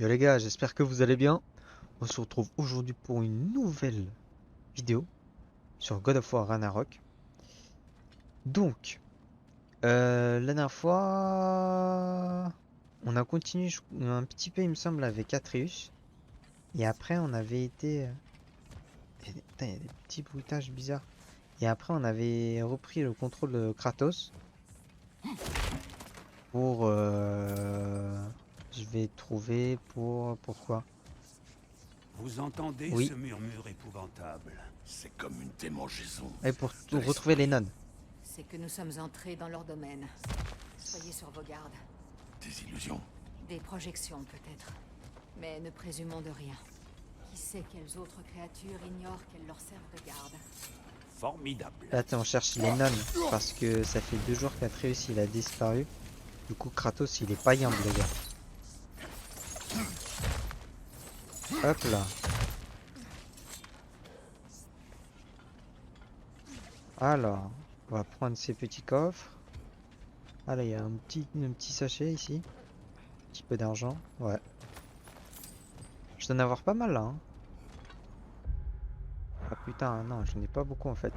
Yo les gars, j'espère que vous allez bien. On se retrouve aujourd'hui pour une nouvelle vidéo sur God of War Ragnarok. Donc, la dernière fois, on a continué un petit peu, il me semble, avec Atreus. Et après, on avait été... Putain, il y a des petits bruitages bizarres. Et après, on avait repris le contrôle de Kratos pour... je vais trouver pour... Pourquoi? Vous entendez Oui, ce murmure épouvantable? C'est comme une démangeaison et pour de retrouver les l'esprit. nonnes. C'est que nous sommes entrés dans leur domaine. Soyez sur vos gardes. Des illusions. Des projections peut-être. Mais ne présumons de rien. Qui sait quelles autres créatures ignorent qu'elles leur servent de garde. Formidable. Là, on cherche les nonnes parce que ça fait 2 jours qu'Atreus il a disparu. Du coup, Kratos il est pas yambe, les gars. Hop là. Alors, on va prendre ces petits coffres. Ah là, il y a un petit sachet ici. Un petit peu d'argent. Ouais. Je dois en avoir pas mal là. Hein. Ah putain, non, j'en ai pas beaucoup en fait.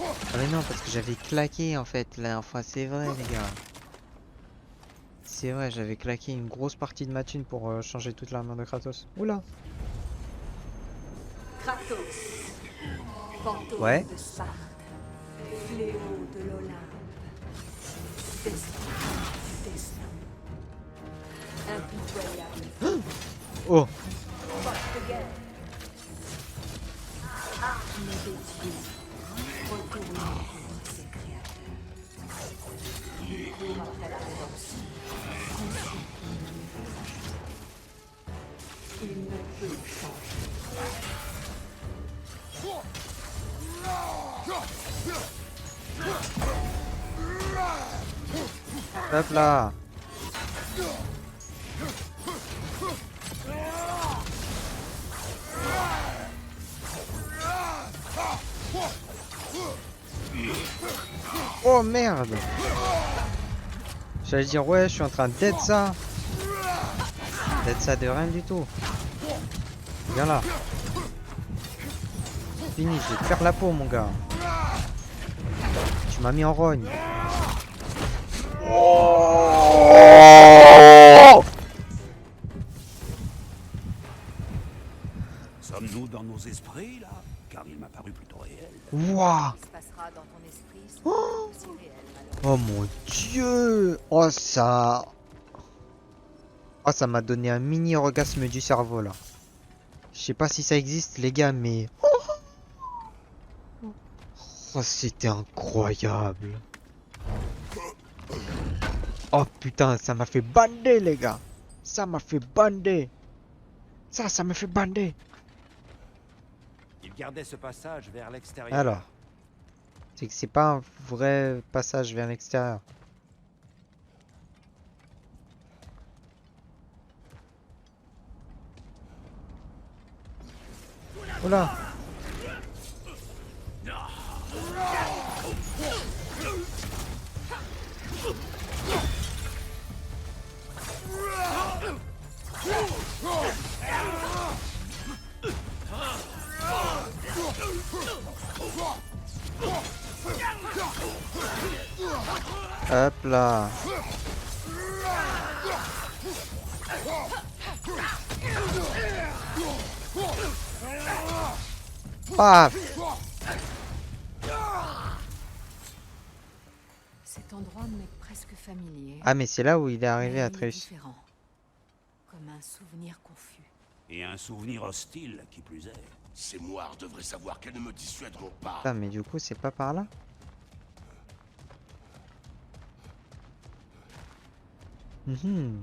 Ah mais non, parce que j'avais claqué en fait la dernière fois, c'est vrai les gars. C'est vrai, j'avais claqué une grosse partie de ma thune pour changer toute l'armure de Kratos. Oula. Kratos, fantôme Ouais. de Sparte, fléau de l'Olympe, destin du destin, impitoyable, Oh. force de guerre, arme des dieux, retourne contre ses créateurs, il court après la rédemption, conçu pour une nouvelle vie. Il ne peut changer. Hop là. Oh merde. J'allais dire ouais, je suis en train d'être ça. D'être ça de rien du tout. Viens là. Fini, je vais te faire la peau mon gars. Tu m'as mis en rogne. Sommes-nous dans nos esprits, là? Car il m'a paru plutôt réel. Wouah. Ce qui se passera dans ton esprit sera tout aussi réel, malheureusement. Oh mon dieu. Oh ça. Oh ça m'a donné un mini orgasme du cerveau là. Je sais pas si ça existe les gars mais... Oh c'était incroyable. Oh putain ça m'a fait bander les gars. Ça m'a fait bander. Ça m'a fait bander. Il gardait ce passage vers l'extérieur. Alors. C'est que c'est pas un vrai passage vers l'extérieur. Oula. Hop là. Paf. Cet endroit m'est presque familier. Ah mais c'est là où il est arrivé mais il est Atreus. différent. Comme un souvenir confus. Et un souvenir hostile, qui plus est. Ces moires devraient savoir qu'elles ne me dissuaderont pas. Ah mais du coup c'est pas par là. Mhm.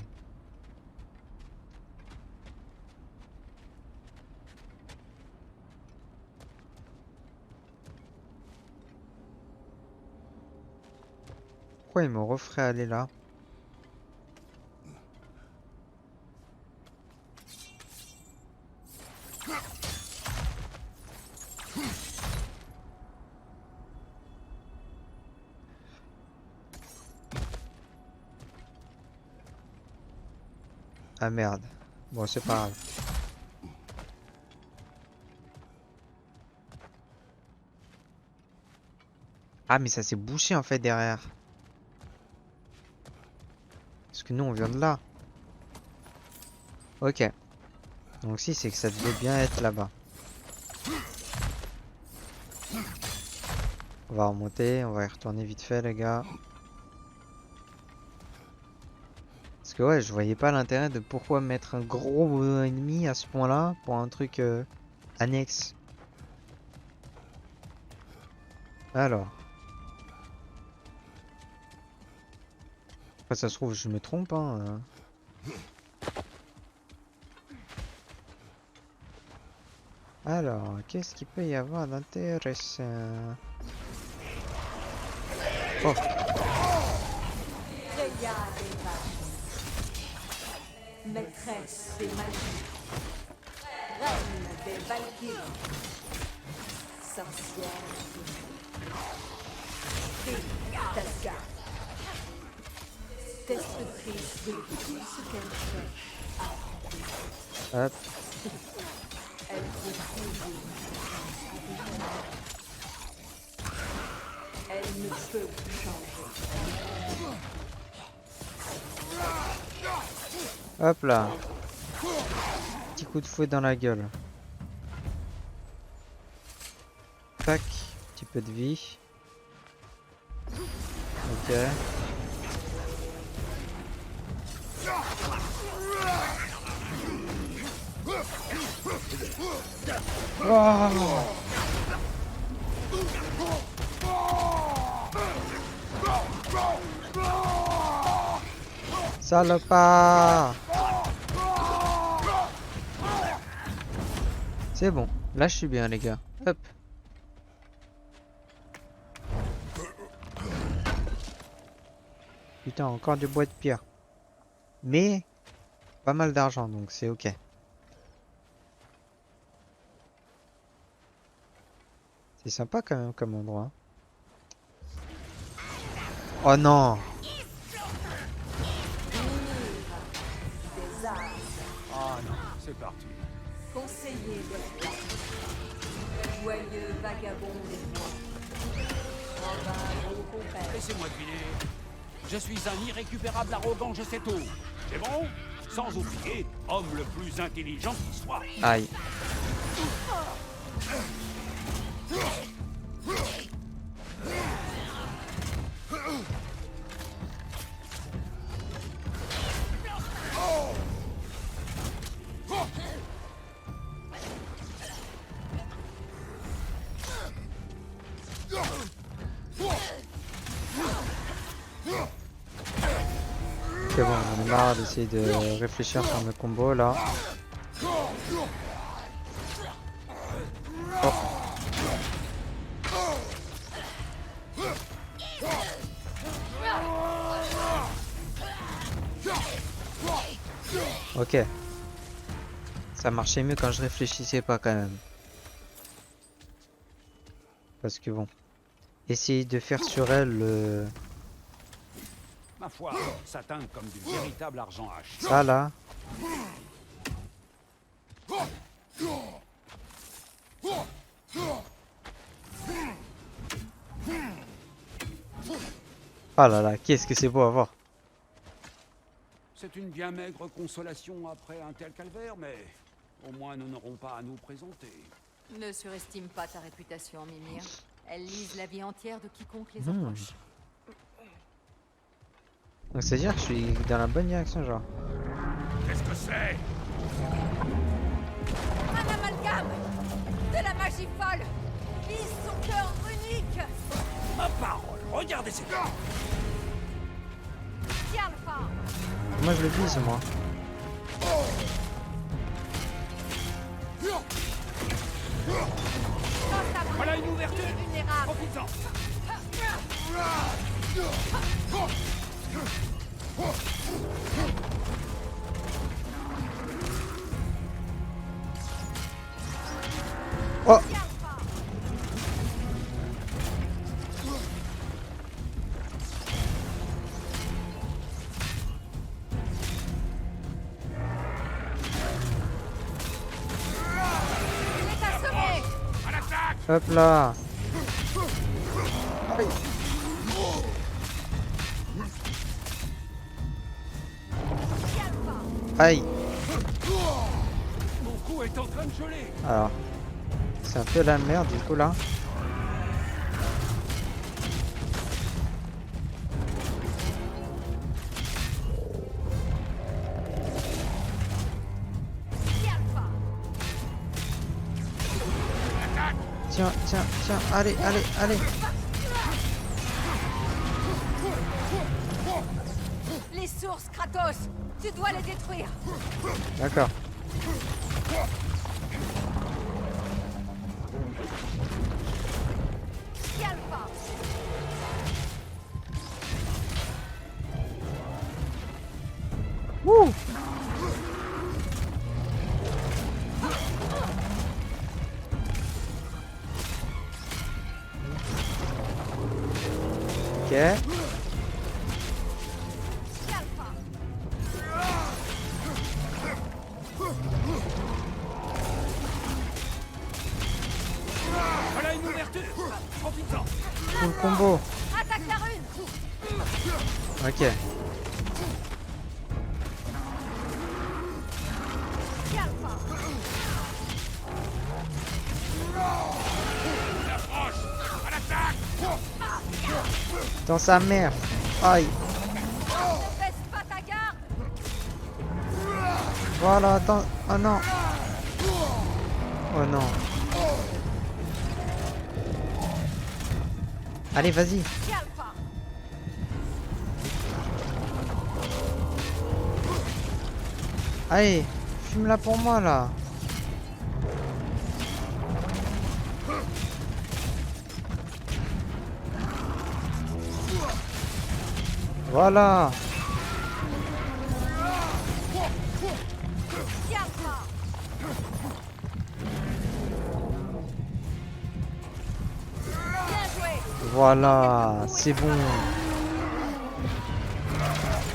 Pourquoi il me referait aller là? Ah merde. Bon, c'est pas grave. Ah, mais ça s'est bouché en fait derrière. Parce que nous, on vient de là. Ok. Donc si, c'est que ça devait bien être là-bas. On va remonter, on va y retourner vite fait, les gars. Parce que ouais, je voyais pas l'intérêt de pourquoi mettre un gros ennemi à ce point-là pour un truc annexe. Alors. Après, ça se trouve, je me trompe, hein. Alors, qu'est-ce qu'il peut y avoir d'intéressant? Oh, Freya des vaches, maîtresse des magies, reine des valkyries, sorcière fée d'Asgard, destructrice de tout ce qu'elle fait. hop. Elle peut toujours. Elle ne peut plus changer. Hop là. Petit coup de fouet dans la gueule. Tac. Petit peu de vie. Ok. Oh, salopard! C'est bon. Là, je suis bien, les gars. Hop. Putain, encore du bois de pierre. Mais, pas mal d'argent, donc c'est ok. C'est sympa quand même comme endroit. Oh non! Des arts, Ah non, c'est parti. conseiller de la joyeux vagabond des bois, Robin au compère. Laissez-moi deviner. Je suis un irrécupérable arrogant, je sais tout. C'est bon? Sans oublier, homme le plus intelligent qui soit. Aïe. C'est bon, j'en ai marre d'essayer de réfléchir sur mes combos là. Oh. Ok. Ça marchait mieux quand je réfléchissais pas quand même. Parce que bon. Essayer de faire sur elle le... Ma foi, ça teinte comme du véritable argent hache. Ça là. Ah là là, qu'est-ce que c'est beau à voir. C'est une bien maigre consolation après un tel calvaire, mais au moins nous n'aurons pas à nous présenter. Ne surestime pas ta réputation, Mimir. Elle lise la vie entière de quiconque les approche. Donc c'est-à-dire que je suis dans la bonne direction genre. Qu'est-ce que c'est? Un amalgame de la magie folle vise son cœur unique. Ma parole, regardez ces gars! Tiens le phare. Moi je le vise moi. Voilà une ouverture! Vulnérable. Profites-en! Oh! Hop là. Aïe. Mon cou est en train de geler. Alors, c'est un peu la merde du coup là. Tiens, tiens, tiens, allez, allez, allez. Les sources, Kratos. Tu dois les détruire. D'accord. Calme-toi. Wouh. Ok. Voilà une ouverture. Profite-en. Full combo. Attaque la rune. Ok. Dans sa mère. Aïe. Ne baisse pas ta garde. Voilà, attends. Oh non. Oh non. Allez, vas-y. Calme-toi. Allez, fume-la pour moi là. Voilà. Calme-toi. Bien joué. Voilà, c'est bon.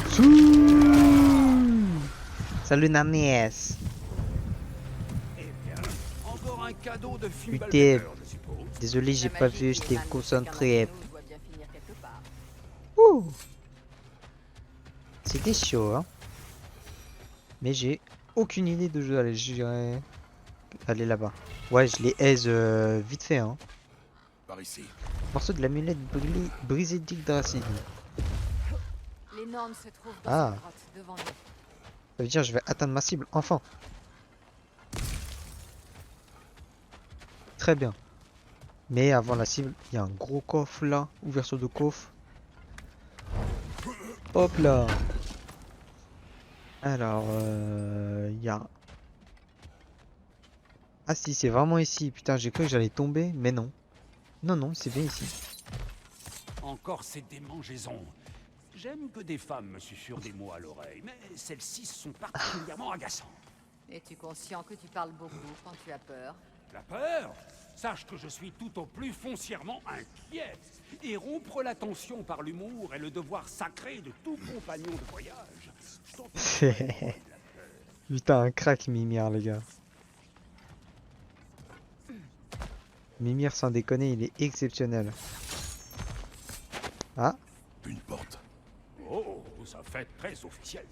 Souh. Salut Nanès. Eh bien, encore un cadeau de Putain. Fimbulbeater, je suppose. Désolé, j'ai La pas magie vu, qui j'étais émane de concentré. chacun d'entre nous doit bien finir quelque part. Ouh. C'était chaud, hein. Mais j'ai aucune idée de jeu. Allez, j'irai aller là-bas. Ouais, je les aise vite fait, hein. Par ici. Morceau de l'amulette brisé d'Yggdrasil. Les normes se trouvent dans Ah. cette grotte devant nous. Ça veut dire que je vais atteindre ma cible, enfin. Très bien. Mais avant la cible, il y a un gros coffre là. Ouverture de coffre. Hop là. Alors, il y a... Ah si, c'est vraiment ici. Putain, j'ai cru que j'allais tomber, mais non. Non, non, c'est bien ici. Encore ces démangeaisons. J'aime que des femmes me susurrent des mots à l'oreille, mais celles-ci sont particulièrement agaçantes. Es-tu conscient que tu parles beaucoup quand tu as peur? La peur? Sache que je suis tout au plus foncièrement inquiet. Et rompre la tension par l'humour est le devoir sacré de tout compagnon de voyage. Je t'en prie. Putain, un crack Mimir, les gars. Mimir, sans déconner, il est exceptionnel. Ah, Une porte. Oh, ça fait très officiel.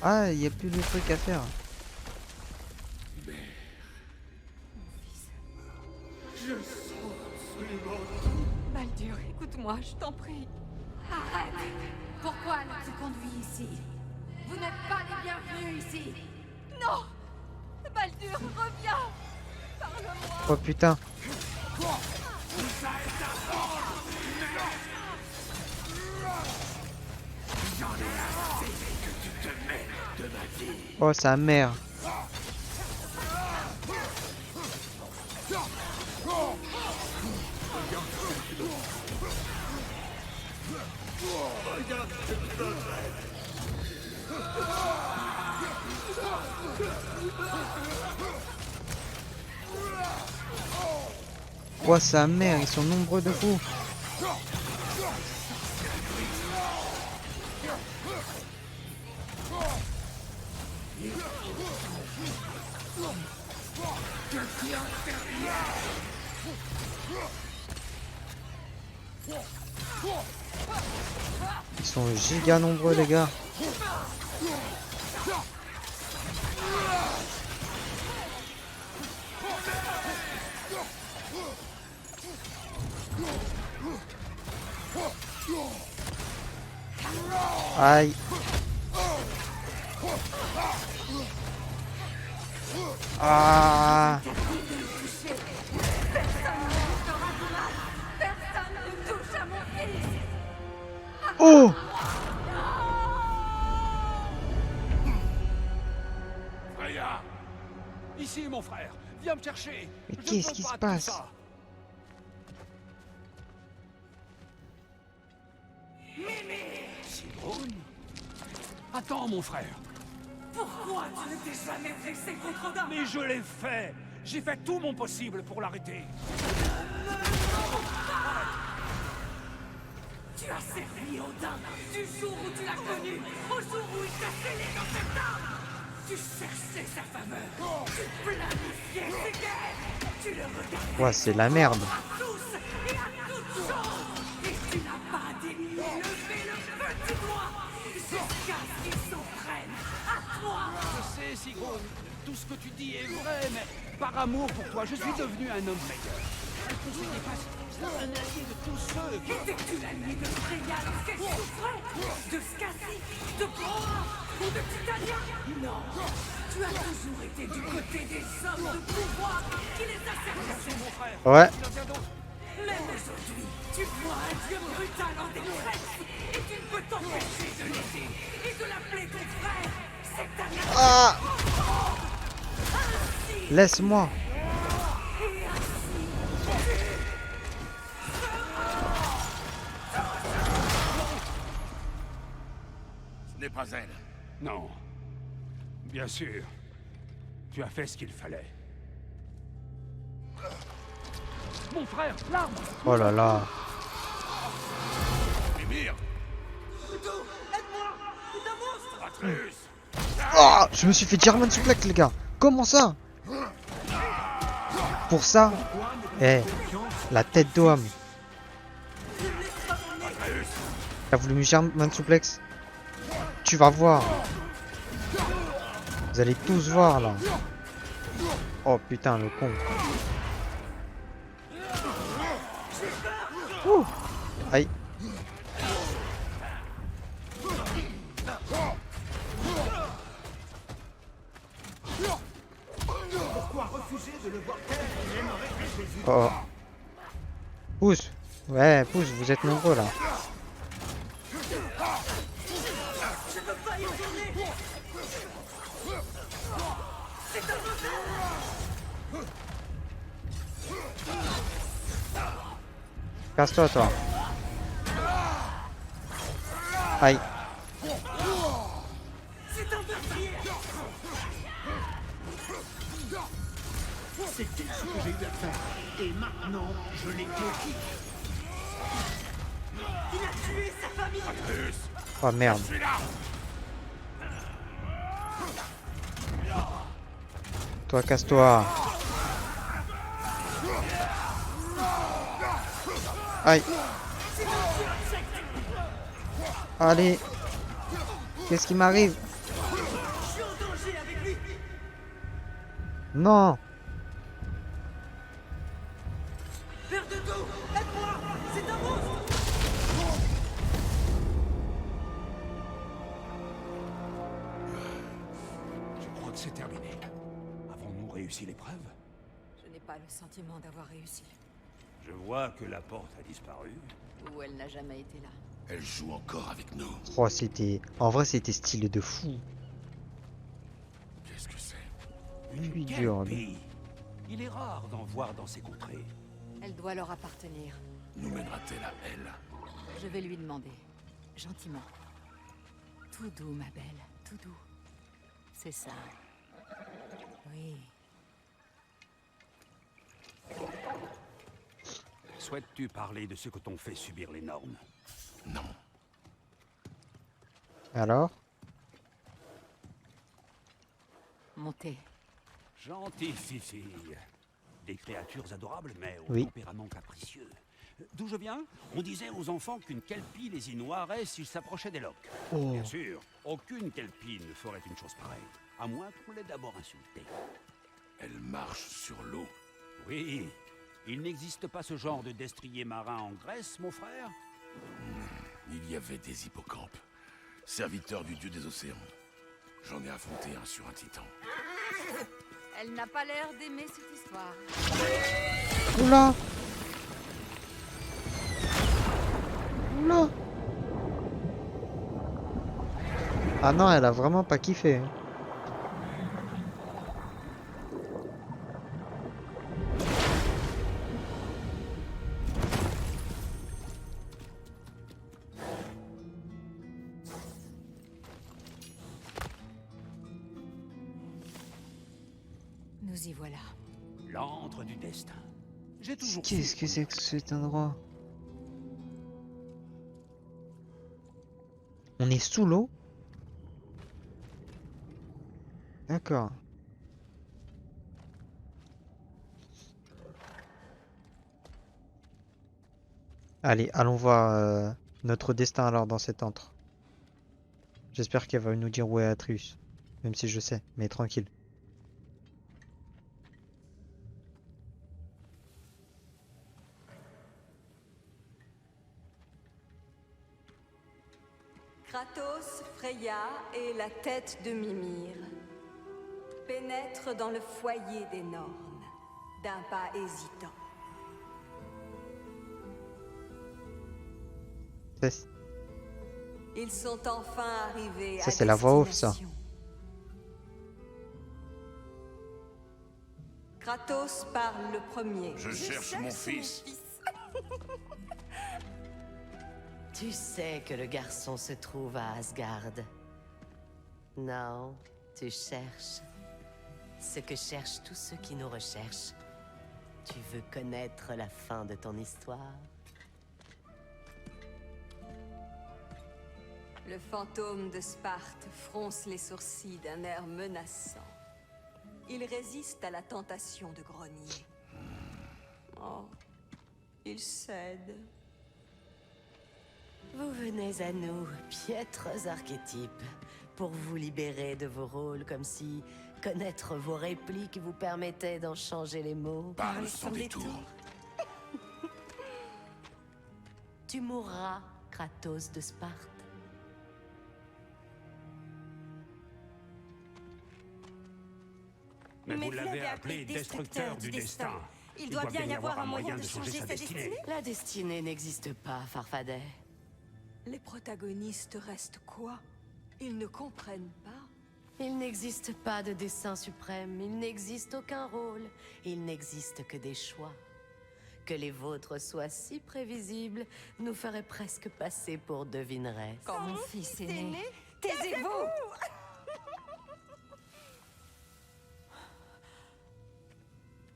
ah, il n'y a plus de trucs à faire. Baldur, écoute-moi, je t'en prie. Arrête. Pourquoi l'as-tu conduit ici? Vous n'êtes pas les bienvenus ici. Non. Baldur, reviens. Parle-moi. Oh putain. Oh sa mère. Oh sa mère, ils sont nombreux de fous. Ils sont giga nombreux les gars. Aïe. Ah. Personne ne touche à mon fils. Oh. Freya! Ici, mon frère! Viens me chercher! Mais Je ne qu'est-ce veux qui pas se de tout passe? ça. Sigrun? Attends, mon frère! Pourquoi tu ne t'es jamais dressé contre Odin? Mais je l'ai fait! J'ai fait tout mon possible pour l'arrêter! Tu as servi Odin du jour où tu l'as connu, au jour où il t'a scellé dans cette arme. Tu cherchais sa faveur, tu planifiais ses guerres, tu le regardais Ouais, c'est la merde. à tous et à toutes choses. Et tu n'as pas daigné lever le petit doigt jusqu'à ce qu'il s'en prenne à toi. Je sais, Sigrun, tout ce que tu dis est vrai, mais par amour pour toi, je suis devenu un homme meilleur. Un conseiller pacifiste, un allié de tous ceux qui... Étais-tu l'ennemi de Freya lorsqu'elle souffrait? De Skadi? De Groa? Ou de Titania? Non. Tu as toujours été du côté des hommes de pouvoir qui les asservissaient. Mon frère, Ouais. il en vient d'autres. Même aujourd'hui, tu vois un dieu brutal en détresse et tu ne peux t'empêcher de l'aider et de l'appeler ton frère. C'est ta nature. Ah. Ainsi Laisse-moi. et ainsi. Ce n'est pas elle. Non. Bien sûr. Tu as fait ce qu'il fallait. Mon frère, l'arme! Oh là là. Mimir! Aide-moi! C'est un monstre! Atreus! Oh, je me suis fait German suplex les gars. Comment ça? Pour ça? Eh, la tête d'homme. T'as voulu me German suplex? Tu vas voir. Vous allez tous voir là. Oh putain le con. Ouh. Aïe. Oh. Pousse. Ouais, pousse, vous êtes nombreux là. Casse-toi toi. Aïe. C'était ce que j'ai eu à faire. Et maintenant, je l'ai conquis. Il a tué sa famille! Atreus! Oh merde. Je suis là! Toi, casse-toi. Aïe. Allez. Qu'est-ce qui m'arrive? Je suis en danger avec lui! Non. Père de dos, aide-moi! C'est un monstre! Je crois que c'est terminé. Avons-nous réussi l'épreuve? Je n'ai pas le sentiment d'avoir réussi. Je vois que la porte a disparu. Ou elle n'a jamais été là. Elle joue encore avec nous. Oh, c'était... En vrai, c'était stylé de fou. Qu'est-ce que c'est? Une Puis guerre dur, pays. Il est rare d'en voir dans ces contrées. Elle doit leur appartenir. Nous mènera-t-elle à elle? Je vais lui demander. Gentiment. Tout doux, ma belle. Tout doux. C'est ça. Oui. Souhaites-tu parler de ce que t'ont fait subir les normes? Non. Alors? Montez. Gentille fille. Des créatures adorables, mais au Oui. tempérament capricieux. D'où je viens, on disait aux enfants qu'une kelpie les y noierait s'ils s'approchaient des loques. Oh. Bien sûr, aucune kelpie ne ferait une chose pareille, à moins qu'on l'ait d'abord insultée. Elle marche sur l'eau. Oui, il n'existe pas ce genre de destrier marin en Grèce, mon frère? Il y avait des hippocampes, serviteurs du dieu des océans. J'en ai affronté un sur un titan. Elle n'a pas l'air d'aimer cette histoire. Oula! Oula! Ah non, elle a vraiment pas kiffé. Nous y voilà. L'antre du destin. J'ai toujours Qu'est-ce su que c'est que cet endroit? On est sous l'eau? D'accord. Allez, allons voir notre destin alors dans cet antre. J'espère qu'elle va nous dire où est Atreus. Même si je sais, mais tranquille. Kratos, Freya et la tête de Mimir pénètrent dans le foyer des Nornes, d'un pas hésitant. Ça, Ils sont enfin arrivés Ça, à c'est la voix off, ça. destination. Kratos parle le premier. Je cherche mon fils. Tu sais que le garçon se trouve à Asgard. Non, tu cherches ce que cherchent tous ceux qui nous recherchent. Tu veux connaître la fin de ton histoire? Le fantôme de Sparte fronce les sourcils d'un air menaçant. Il résiste à la tentation de grogner. Oh, il cède. Vous venez à nous, piètres archétypes, pour vous libérer de vos rôles, comme si connaître vos répliques vous permettait d'en changer les mots. Parle sans détour. Tu mourras, Kratos de Sparte. Mais vous l'avez appelé destructeur du destin. Il doit bien y avoir un moyen de changer sa destinée. La destinée n'existe pas, Farfadet. Les protagonistes restent quoi? Ils ne comprennent pas. Il n'existe pas de destin suprême, il n'existe aucun rôle, il n'existe que des choix. Que les vôtres soient si prévisibles nous ferait presque passer pour devineresses. Quand mon fils est né, taisez-vous!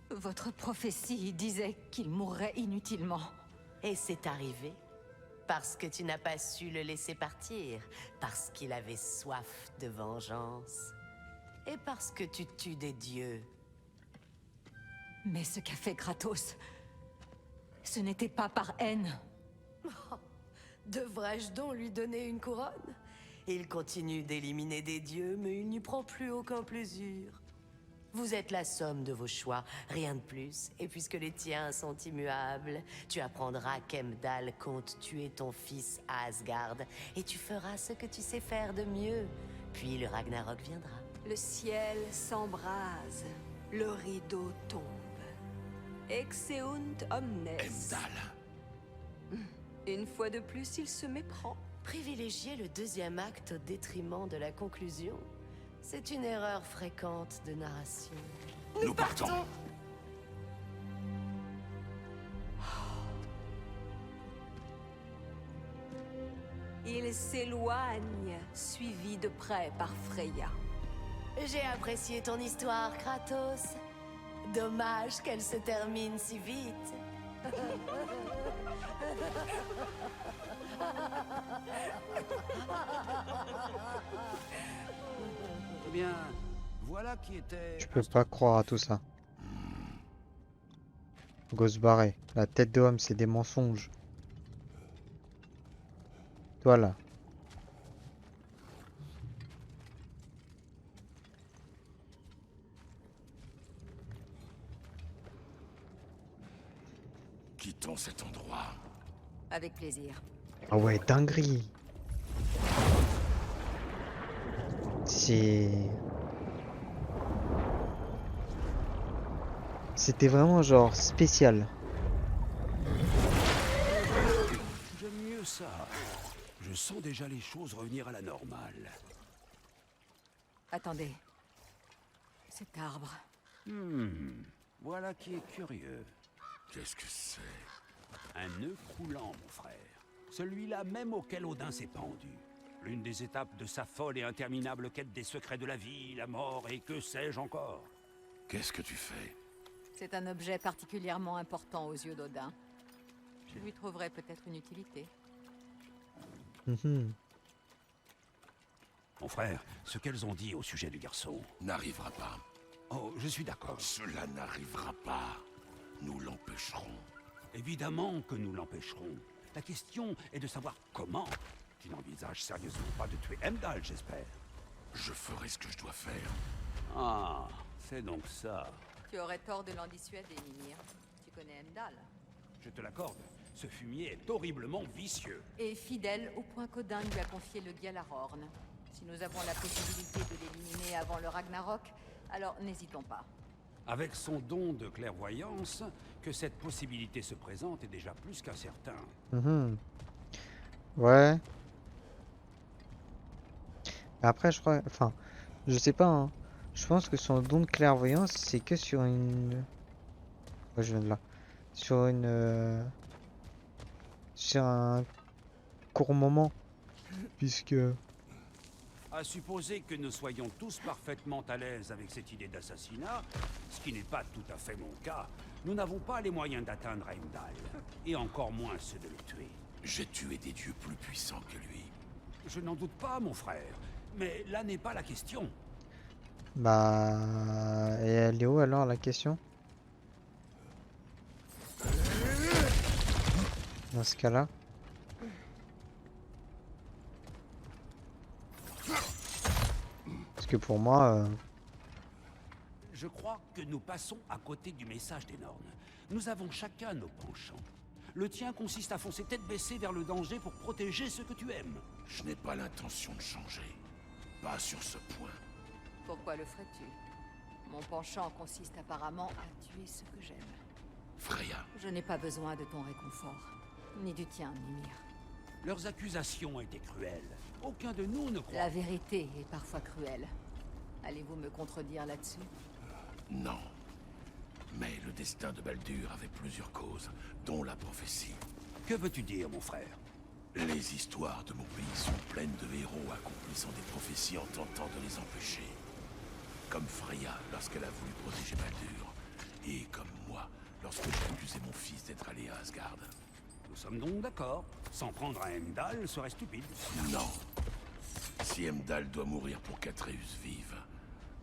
Votre prophétie disait qu'il mourrait inutilement. Et c'est arrivé. Parce que tu n'as pas su le laisser partir. Parce qu'il avait soif de vengeance. Et parce que tu tues des dieux. Mais ce qu'a fait Kratos, ce n'était pas par haine. Devrais-je donc lui donner une couronne? Il continue d'éliminer des dieux, mais il n'y prend plus aucun plaisir. Vous êtes la somme de vos choix, rien de plus. Et puisque les tiens sont immuables, tu apprendras qu'Heimdall compte tuer ton fils à Asgard. Et tu feras ce que tu sais faire de mieux. Puis le Ragnarok viendra. Le ciel s'embrase, le rideau tombe. Exeunt omnes. Heimdall. Une fois de plus, il se méprend. Privilégier le deuxième acte au détriment de la conclusion, c'est une erreur fréquente de narration. Nous partons. Il s'éloigne, suivi de près par Freya. J'ai apprécié ton histoire, Kratos. Dommage qu'elle se termine si vite. Eh bien, voilà qui était... Je peux pas croire à tout ça. Go se barrer. La tête de homme, c'est des mensonges. Toi là. Quittons cet endroit. Avec plaisir. Ah ouais, dinguerie. C'était vraiment genre spécial. J'aime mieux ça. Je sens déjà les choses revenir à la normale. Attendez. Cet arbre. Voilà qui est curieux. Qu'est-ce que c'est? Un nœud coulant, mon frère. Celui-là même auquel Odin s'est pendu. L'une des étapes de sa folle et interminable quête des secrets de la vie, la mort et que sais-je encore. Qu'est-ce que tu fais? C'est un objet particulièrement important aux yeux d'Odin. Je lui trouverai peut-être une utilité. Mhm. Mon frère, ce qu'elles ont dit au sujet du garçon... N'arrivera pas. Oh, je suis d'accord. Cela n'arrivera pas. Nous l'empêcherons. Évidemment que nous l'empêcherons. La question est de savoir comment. Tu n'envisages sérieusement pas de tuer Heimdall, j'espère. Je ferai ce que je dois faire. Ah, c'est donc ça. Tu aurais tort de l'en dissuader, Mimir. Tu connais Heimdall. Je te l'accorde. Ce fumier est horriblement vicieux. Et fidèle au point qu'Odin lui a confié le Gjallarhorn. Si nous avons la possibilité de l'éliminer avant le Ragnarok, alors n'hésitons pas. Avec son don de clairvoyance, que cette possibilité se présente est déjà plus qu'incertain. Mhm. Ouais. Après, je crois... Enfin, je sais pas, hein. Je pense que son don de clairvoyance, c'est que sur une... Ouais, je viens de là. Sur une... Sur un court moment. Puisque... À supposer que nous soyons tous parfaitement à l'aise avec cette idée d'assassinat, ce qui n'est pas tout à fait mon cas, nous n'avons pas les moyens d'atteindre Heimdall, et encore moins ceux de le tuer. J'ai tué des dieux plus puissants que lui. Je n'en doute pas, mon frère, mais là n'est pas la question. Bah... Et elle est où alors la question? Dans ce cas-là? Parce que pour moi... Je crois que nous passons à côté du message des Nornes. Nous avons chacun nos penchants. Le tien consiste à foncer tête baissée vers le danger pour protéger ce que tu aimes. Je n'ai pas l'intention de changer. Pas sur ce point. Pourquoi le ferais-tu? Mon penchant consiste apparemment à tuer ce que j'aime. Freya, Je n'ai pas besoin de ton réconfort. Ni du tien, Mimir. Leurs accusations étaient cruelles. Aucun de nous ne croit... La vérité est parfois cruelle. Allez-vous me contredire là-dessus? non. Mais le destin de Baldur avait plusieurs causes, dont la prophétie. Que veux-tu dire, mon frère? Les histoires de mon pays sont pleines de héros accomplissant des prophéties en tentant de les empêcher. Comme Freya lorsqu'elle a voulu protéger Baldur. Et comme moi, lorsque j'ai accusé mon fils d'être allé à Asgard. Nous sommes donc d'accord. S'en prendre à Heimdall serait stupide. Non. Si Heimdall doit mourir pour qu'Atreus vive,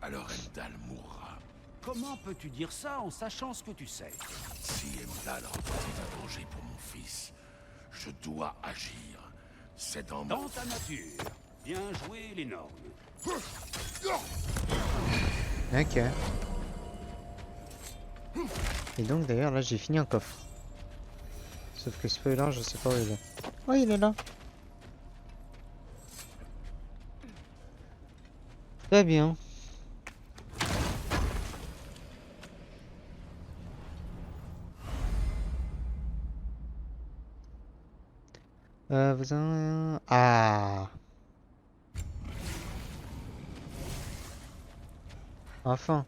alors Heimdall mourra. Comment peux-tu dire ça en sachant ce que tu sais? Si Heimdall représente un danger pour mon fils, je dois agir. C'est dans ma... Dans ta nature. Bien joué, les Nornes. Ok. Et donc d'ailleurs là j'ai fini un coffre. Sauf que spoiler, je sais pas où il est. Oh, il est là. Très bien. Vous en... Ah. Enfin.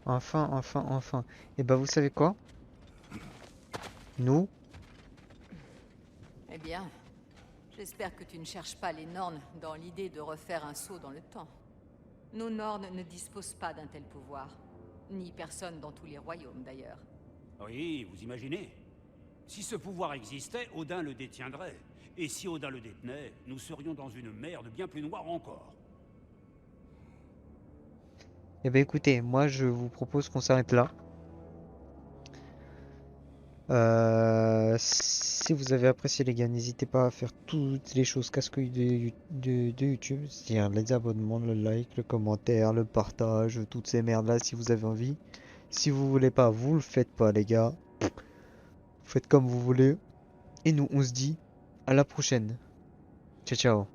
Enfin. Et bah vous savez quoi? Nous, Eh bien, j'espère que tu ne cherches pas les Nornes dans l'idée de refaire un saut dans le temps. Nos Nornes ne disposent pas d'un tel pouvoir. Ni personne dans tous les royaumes, d'ailleurs. Oui, vous imaginez? Si ce pouvoir existait, Odin le détiendrait. Et si Odin le détenait, nous serions dans une merde bien plus noire encore. Eh ben écoutez, moi je vous propose qu'on s'arrête là. Si vous avez apprécié les gars, n'hésitez pas à faire toutes les choses casse-couilles de YouTube, c'est-à-dire les abonnements, le like, le commentaire, le partage, toutes ces merdes là si vous avez envie. Si vous voulez pas, vous le faites pas les gars. Faites comme vous voulez. Et nous on se dit à la prochaine. Ciao ciao.